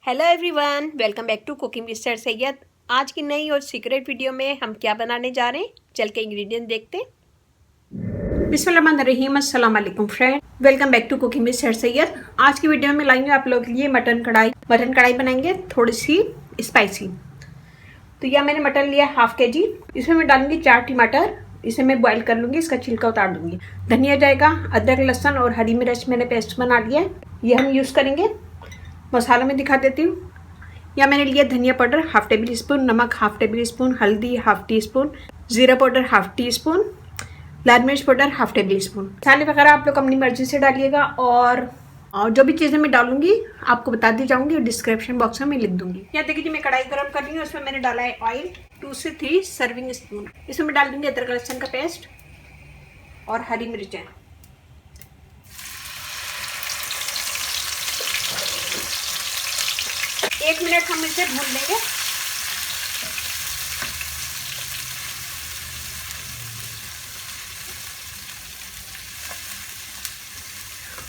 Hello everyone, welcome back to cooking with sir Syed. आज की नई और सीक्रेट वीडियो में हम क्या बनाने जा रहे हैं, चल के इंग्रेडिएंट देखते हैं। बिस्मिल्लाहिर्रहमानिर्रहीम, अस्सलाम वालेकुम friend, welcome back to cooking with sir Syed. आज की वीडियो में लाएंगे आप लोग के लिए मटन कढ़ाई बनाएंगे थोड़ी सी स्पाइसी। तो यह मैंने मटन लिया हाफ के जी। इसमें मैं डालूंगी 4 टमाटर, इसे मैं बॉईल कर लूंगी, इसका छिलका उतार दूंगी। धनिया जाएगा, अदरक लहसुन और हरी मिर्च मैंने पेस्ट बना लिया है, ये हम यूज़ करेंगे। मसालों में दिखा देती हूँ। या मैंने लिया धनिया पाउडर हाफ टेबल स्पून, नमक हाफ टेबल स्पून, हल्दी हाफ टी स्पून, जीरा पाउडर हाफ टी स्पून, लाल मिर्च पाउडर हाफ टेबल स्पून। मसाले वगैरह आप लोग अपनी मर्जी से डालिएगा और जो भी चीज़ें मैं डालूंगी आपको बता दी जाऊंगी और डिस्क्रिप्शन बॉक्स में मैं लिख दूंगी। यहाँ देखिए जी, मैं कढ़ाई गर्म कर रही हूँ, उसमें मैंने डाला है ऑयल 2 से 3 सर्विंग स्पून। इसमें मैं डाल दूंगी अदरक लहसुन का पेस्ट और हरी मिर्चें। एक मिनट हम इसे भून लेंगे।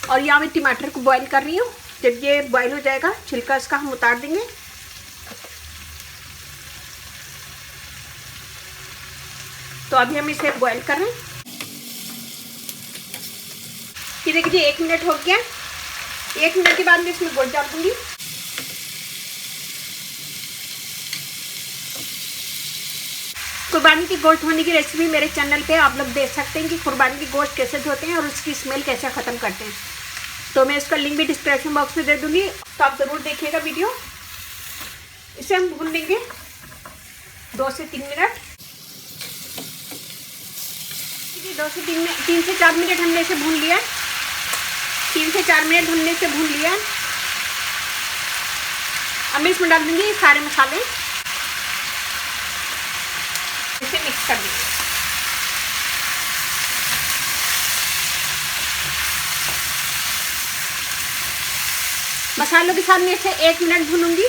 और यहाँ मैं टमाटर को बॉईल कर रही हूँ। जब ये बॉईल हो जाएगा छिलका इसका हम उतार देंगे। तो अभी हम इसे बॉईल कर रहे हैं। ये देखिए 1 मिनट हो गया। 1 मिनट के बाद मैं इसमें गोश्त डाल दूंगी। कुर्बानी की गोश्त धोने की रेसिपी मेरे चैनल पे आप लोग देख सकते हैं कि कुर्बानी की गोश्त कैसे धोते हैं और उसकी स्मेल कैसे ख़त्म करते हैं। तो मैं इसका लिंक भी डिस्क्रिप्शन बॉक्स में दे दूंगी, तो आप ज़रूर देखिएगा वीडियो। इसे हम भून लेंगे 2 से 3 मिनट। 3 से 4 मिनट हमने इसे भून लिया। 3 से 4 मिनट हमने इसे भून लिया। अब मैं इसमें डाल दूंगी सारे मसाले, इसे मिक्स कर देंगे। मसालों के साथ मैं इसे 1 मिनट भूनूंगी।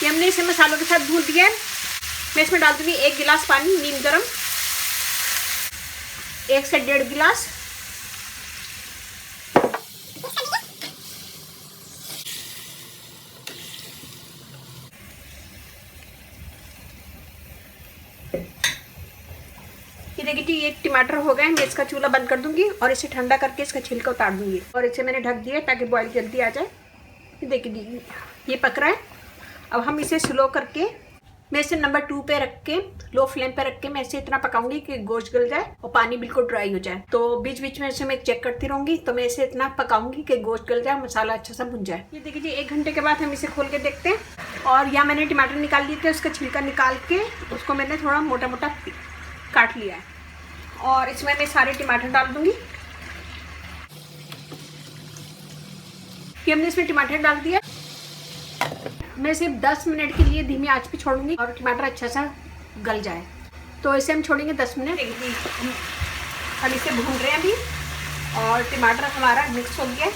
ये हमने इसे मसालों के साथ भून दिया है। मैं इसमें डाल दूंगी 1 गिलास पानी नीम गर्म, 1 से 1.5 गिलास। ये देखिए जी, ये टमाटर हो गए। मैं इसका चूल्हा बंद कर दूंगी और इसे ठंडा करके इसका छिलका उतार दूंगी। और इसे मैंने ढक दिया ताकि बॉईल जल्दी आ जाए। ये देखिए जी, ये पक रहा है। अब हम इसे स्लो करके, मैं इसे नंबर 2 पे रख के, लो फ्लेम पे रख के मैं इसे इतना पकाऊंगी कि गोश्त गल जाए और पानी बिल्कुल ड्राई हो जाए। तो बीच बीच में इसे मैं चेक करती रहूंगी। तो मैं इसे इतना पकाऊंगी कि गोश्त गल जाए, मसाला अच्छा सा भुन जाए। ये देखिए जी, 1 घंटे के बाद हम इसे खोल के देखते हैं। और यहाँ मैंने टमाटर निकाल लिए थे, उसका छिलका निकाल के उसको मैंने थोड़ा मोटा मोटा काट लिया है। और इसमें मैं सारे टमाटर डाल दूंगी। ये हमने इसमें टमाटर डाल दिया। मैं सिर्फ 10 मिनट के लिए धीमी आंच पे छोड़ूंगी और टमाटर अच्छा सा गल जाए। तो इसे हम छोड़ेंगे 10 मिनट। हम इसे भून रहे हैं अभी और टमाटर हमारा मिक्स हो गया।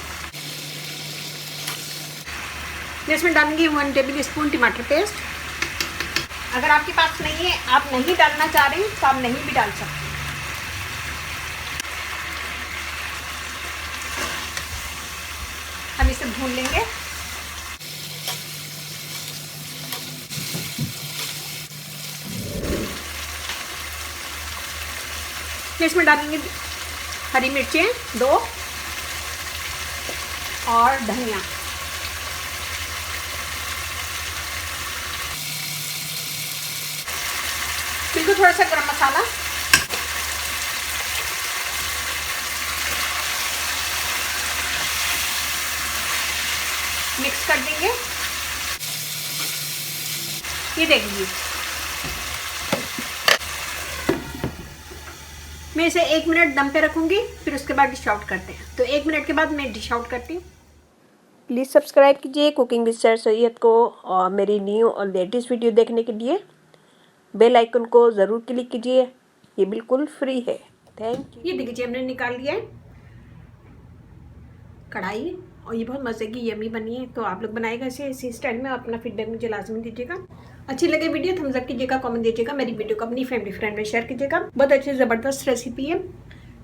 मैं इसमें डालूंगी 1 टेबल स्पून टमाटर पेस्ट। अगर आपके पास नहीं है, आप नहीं डालना चाह रहे हैं, तो आप नहीं भी डाल सकते। हम इसे भून लेंगे। फिर इसमें डालेंगे हरी मिर्चें 2 और धनिया। बिल्कुल थोड़ा सा गरम मसाला। मिक्स कर देंगे। ये देखिए, मैं इसे 1 मिनट दम पे रखूंगी, फिर उसके बाद डिश आउट करते हैं। तो 1 मिनट के बाद मैं डिश आउट करती हूँ। प्लीज़ सब्सक्राइब कीजिए कुकिंग विद सर सैयद को और मेरी न्यू और लेटेस्ट वीडियो देखने के लिए बेल आइकन को ज़रूर क्लिक कीजिए, ये बिल्कुल फ्री है। Thank you. ये देखिए हमने निकाल लिया है कढ़ाई और ये बहुत मज़े की यमी बनी है। तो आप लोग बनाएगा इसे इसी स्टाइल में, अपना फीडबैक मुझे लाजमी दीजिएगा। अच्छी लगे वीडियो थम्स अप कीजिएगा, कमेंट दीजिएगा, मेरी वीडियो को अपनी फैमिली फ्रेंड में शेयर कीजिएगा। बहुत अच्छी ज़बरदस्त रेसिपी है,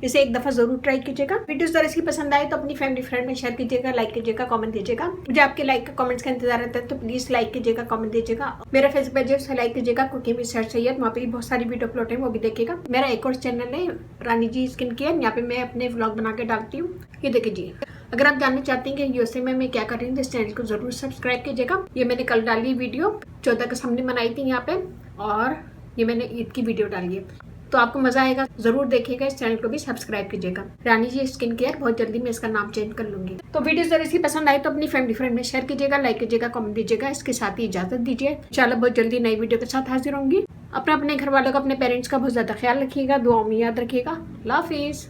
इसे एक दफ़ा ज़रूर ट्राई कीजिएगा। वीडियो अगर इसकी पसंद आए तो अपनी फैमिली फ्रेंड में शेयर कीजिएगा, लाइक कीजिएगा, कमेंट दीजिएगा। मुझे आपके लाइक का कमेंट्स का इंतजार रहता है, तो प्लीज़ लाइक कीजिएगा, कमेंट दीजिएगा। मेरा फेसबुक पेज है, उसे लाइक कीजिएगा, कुकिंग विद सर सैयद, वहाँ पे बहुत सारी वीडियो अपलोड है, वो भी देखिएगा। मेरा एक और चैनल है रानी जी स्किन केयर, यहाँ पे मैं अपने व्लॉग बना के डालती हूँ, ये देखिए जी। अगर आप जानना चाहते हैं कि यूएसए में मैं क्या कर रही हूँ तो इस चैनल को जरूर सब्सक्राइब कीजिएगा। ये मैंने कल डाली वीडियो, 14 अगस्त हमने मनाई थी यहाँ पे, और ये मैंने ईद की वीडियो डाली है, तो आपको मजा आएगा, जरूर देखिएगा। इस चैनल को भी सब्सक्राइब कीजिएगा, रानी जी स्किन केयर। बहुत जल्दी मैं इसका नाम चेंज कर लूंगी। तो वीडियो अगर इसकी पसंद आए तो अपनी फैमिली फ्रेंड में शेयर कीजिएगा, लाइक कीजिएगा, कमेंट दीजिएगा। इसके साथ ही इजाजत दीजिए, इंशाल्लाह बहुत जल्दी नई वीडियो के साथ हाजिर होंगी। अपने घर वालों का, अपने पेरेंट्स का बहुत ज्यादा ख्याल रखिएगा, दुआओं में याद रखिएगा। अल्लाह हाफिज।